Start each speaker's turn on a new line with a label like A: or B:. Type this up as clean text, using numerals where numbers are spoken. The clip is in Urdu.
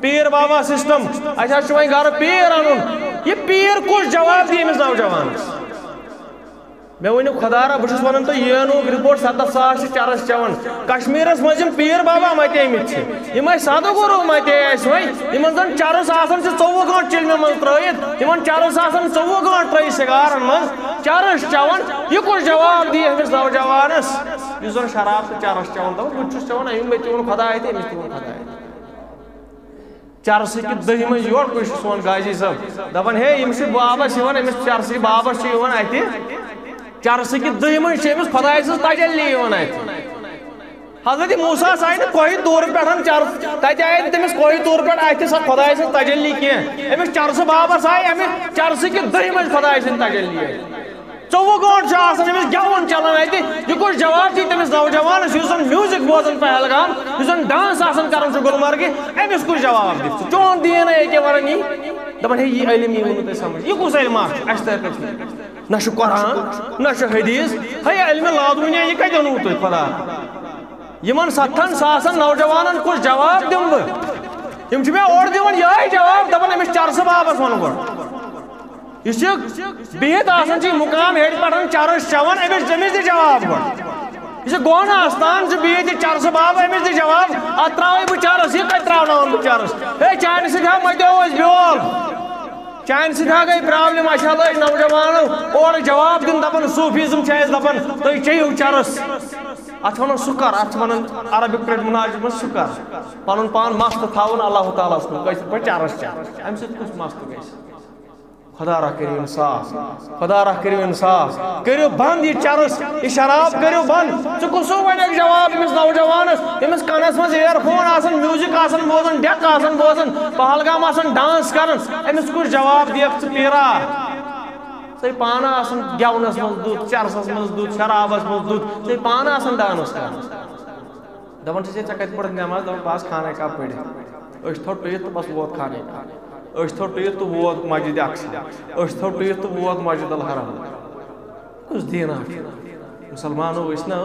A: پیر بابا سسٹم اچھا وی گھر پیر ان یہ پیر کس جواب دی امس نوجوان میں ونو خدا را بس ون تو یہ رپورٹ 70,000 چرس چون کشمیرس مز پیر بابا مت آمت یہ سادو گرو مت وی زن چرس آسان 24 گھنٹہ چلمہ من ترت ان چرس آسان 24 گھنٹہ تر سگارن من چرس چون یہ کس جواب دی امس نوجوانس اس زن شراب تو چرس چون بہت چون ام تون خدا تو امس تون خدا چرس کی دہی من یور کش سون غازی صاحب دپان ہے امس بابس امس چرس بابس ات چرس کی دہی من امس خدا سن تجلی حضرت موسیٰ آئی کوہ طور پہ چرس تتہ آئی تمس کوہ طور پہ ات سا خدا سن تجلی کی امس چرس بابس آئی امس چرس کی دہی من خدا سن تجلی 24 گھنٹہ امس گون چلان ات یہ کچھ جواب دی تمس نوجوانس اس میوزک بوزان پہلگام اس ڈانس کران گلمرگ امس کچھ جواب دت چون دین یہ ورن یہ دپان ہے یہ علم یہ ونو تھی سمجھ یہ کس علم اس تر نہ قرآن نہ حدیث ہے علم لادونیا یہ کتہ اونو تھی خدا یمن 70,000 نوجوانن کچھ جواب دم بہ یم اور دان یہ جواب دپان امس چرس بابس ون گو اس بہت آسان مقام ہیٹ پڑھان چرس چون امس دی جواب گو یہ گون آستان بہت چرس باب امس دی جواب ات تراوے بہ چرس یہ کتہ تراون بہ چرس ہے چانہ سا متو بیول چانہ سا گئی پرابلم اچھا لگ نوجوانوں اور جواب دن دپان صوفیزم دپان تھی چیو چرس ات ون سکر ات ون عربک پہ مناظر من سکر پن پان مست تھاون اللہ تعالیٰ پہ چرس چین ام سس مست گھس خدا را کرو انصاف خدا را کرو انصاف کرو بند یہ چرس یہ شراب کرو بند کسو ون جواب امس نوجوانس امس کنس مز ایئر فون آسان میوزک آسان بوزان ڈیک آسان بوزان پہلگام آسان ڈانس کران امس کس جواب دیکھ پیرا ژے پانہ آسان گونس مز دت چرسس مز دت شرابس مز دت ژے پانہ آسان ڈانس کران دپان ژے کتہ پڑھ نماز دپان بس خانہ کعبہ پڑھ تھو ٹویت تو بس ووت خانہ کعبہ تھو ٹویت تو ووت مسجد اقصی تھو ٹویت تو ووت مسجد الحرام کس دینا مسلمانو نا